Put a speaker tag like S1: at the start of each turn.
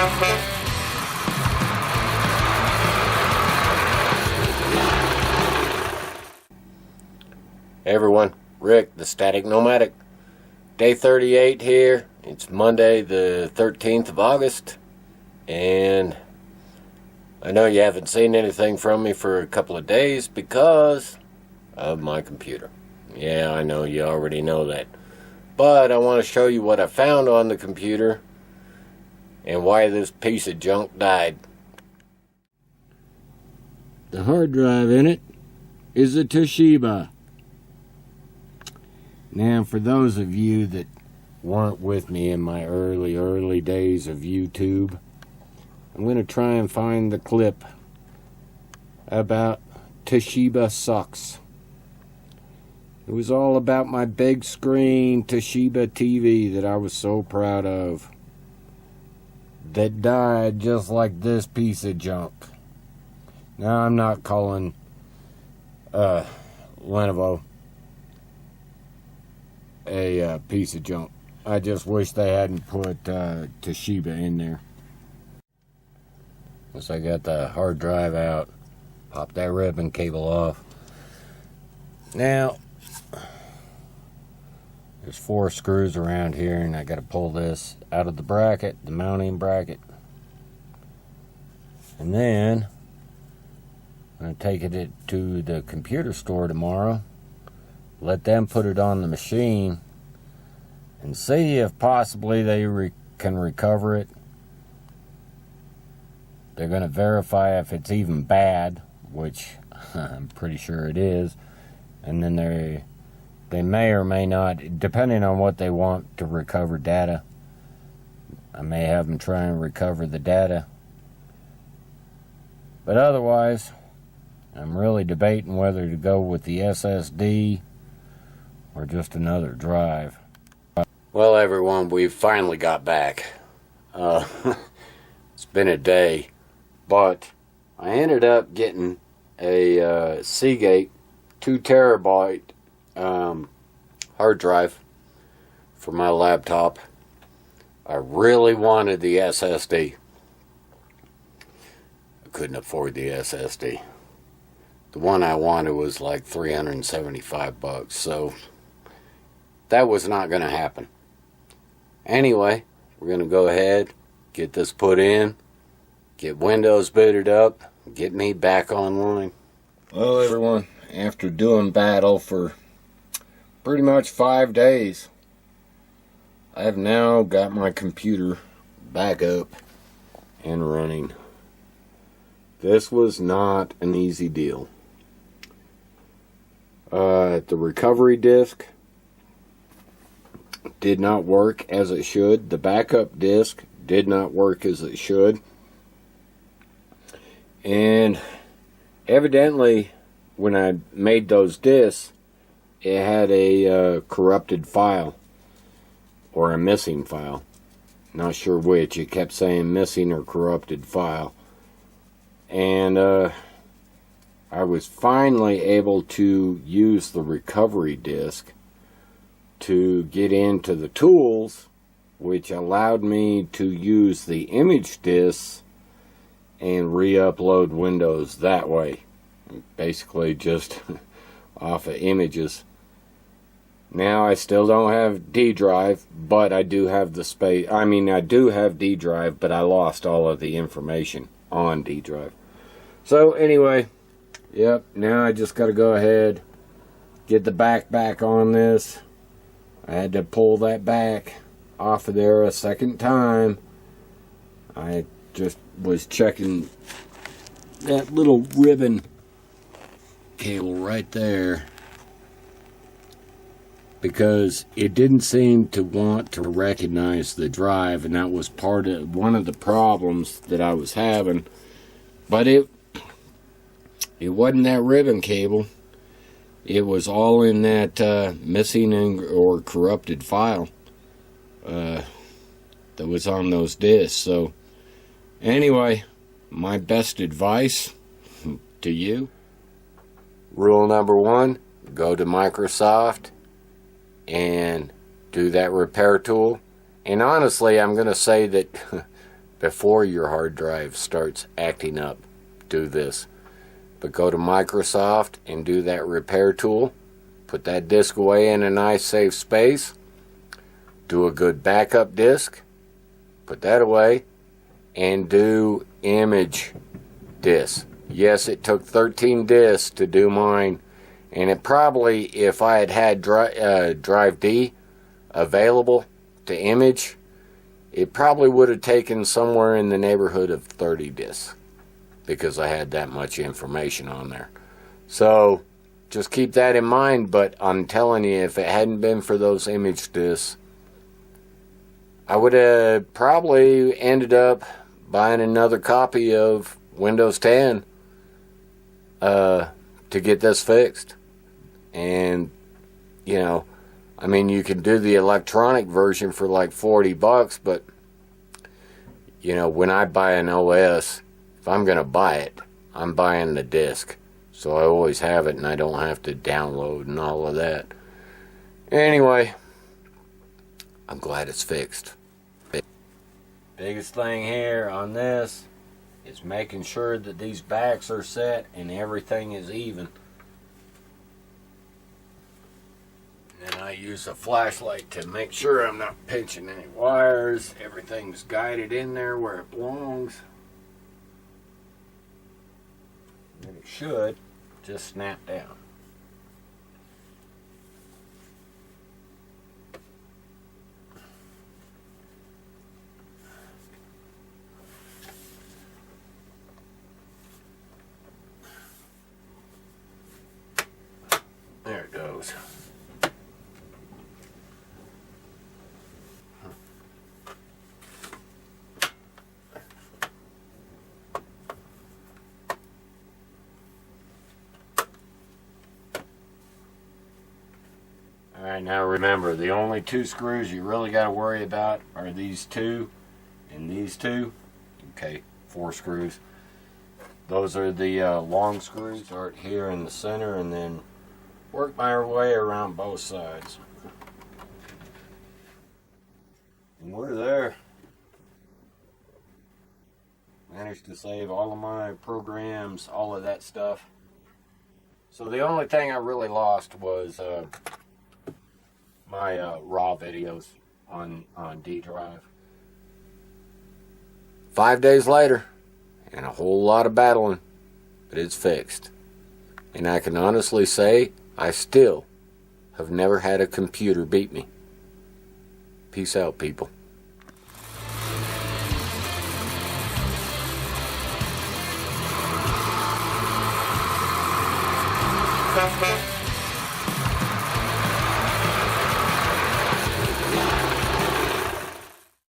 S1: Hey everyone, Rick, the Static Nomadic. Day 38 here. It's Monday the 13th of August. And I know you haven't seen anything from me for a couple of days because of my computer. Yeah, I know you already know that. But I want to show you what I found on the computer and why this piece of junk died. The hard drive in it is a Toshiba. Now, for those of you that weren't with me in my early days of YouTube, I'm going to try and find the clip about Toshiba sucks. It was all about my big screen Toshiba TV that I was so proud of, that died just like this piece of junk. Now, I'm not calling Lenovo a piece of junk. I just wish they hadn't put Toshiba in there. Once I got the hard drive out, pop that ribbon cable off. Now, there's 4 screws around here, and I got to pull this out of the bracket, the mounting bracket. And then I'm going to take it to the computer store tomorrow, let them put it on the machine, and see if possibly they can recover it. They're going to verify if it's even bad, which I'm pretty sure it is. And then they may or may not, depending on what they want to recover data. I may have them try and recover the data. But otherwise, I'm really debating whether to go with the SSD or just another drive. Well, everyone, we finally got back. It's been a day, but I ended up getting a Seagate 2 terabyte hard drive for my laptop. I really wanted the SSD. I couldn't afford the SSD. The one I wanted was like $375, so that was not going to happen. Anyway, we're going to go ahead, get this put in, get Windows booted up, get me back online. Well, everyone, after doing battle for pretty much 5 days, I have now got my computer back up and running. This was not an easy deal. The recovery disk did not work as it should. The backup disk did not work as it should. And evidently, when I made those disks, it had a corrupted file or a missing file. Not sure which. It kept saying missing or corrupted file. And I was finally able to use the recovery disk to get into the tools, which allowed me to use the image disks and re-upload Windows that way. Basically just off of images. Now I still don't have D drive, but I do have the space. I mean, I do have D drive, but I lost all of the information on D drive. So anyway, yep, now I just got to go ahead, get the back on this. I had to pull that back off of there a second time. I just was checking that little ribbon cable right there, because it didn't seem to want to recognize the drive, and that was part of one of the problems that I was having. But it wasn't that ribbon cable. It was all in that missing or corrupted file that was on those disks. So anyway, my best advice to you, rule number 1, go to Microsoft and do that repair tool. And honestly, I'm going to say that before your hard drive starts acting up, do this. But go to Microsoft and do that repair tool. Put that disk away in a nice safe space. Do a good backup disk. Put that away. And do image disk. Yes, it took 13 disks to do mine. And it probably, if I had Drive D available to image, it probably would have taken somewhere in the neighborhood of 30 disks. Because I had that much information on there. So, just keep that in mind, but I'm telling you, if it hadn't been for those image discs, I would have probably ended up buying another copy of Windows 10 to get this fixed. And, you know, I mean, you can do the electronic version for like $40, but, you know, when I buy an OS, if I'm going to buy it, I'm buying the disc. So I always have it and I don't have to download and all of that. Anyway, I'm glad it's fixed. Biggest thing here on this is making sure that these backs are set and everything is even. And I use a flashlight to make sure I'm not pinching any wires. Everything's guided in there where it belongs. And it should just snap down. There it goes. Alright, now remember, the only two screws you really got to worry about are these two and these two. Okay, 4 screws. Those are the long screws. Start here in the center and then work my way around both sides. And we're there. Managed to save all of my programs, all of that stuff. So the only thing I really lost was my raw videos on D drive. 5 days later, and a whole lot of battling, but it's fixed. And I can honestly say, I still have never had a computer beat me. Peace out, people.
S2: Thank you.